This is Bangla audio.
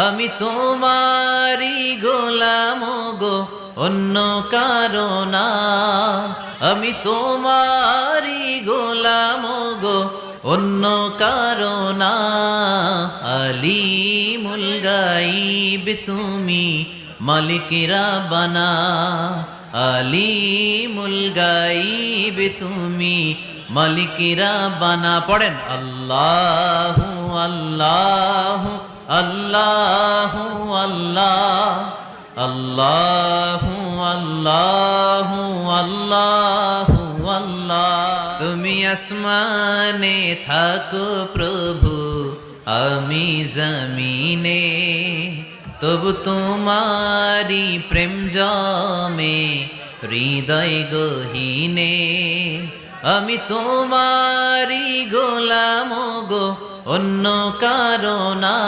আমি তোমারি গোলাম গো, অন্য কারো না। আমি তোমারি গোলাম গো, অন্য কারো না। আলিমুল গাইব তুমি, মালিক রাব্বানা। আলিমুল গাইব তুমি, মালিক রাব্বানা। পড়েন আল্লাহু আল্লাহু আল্লাহু আল্লাহ, আল্লাহু আল্লাহু আল্লাহু আল্লাহ। তুমি আসমানে থাকো প্রভু, আমি জমিনে, তবু তোমারি প্রেম জমে হৃদয় গহীনে। আমি তোমারি গোলাম গো, অন্য কারো না।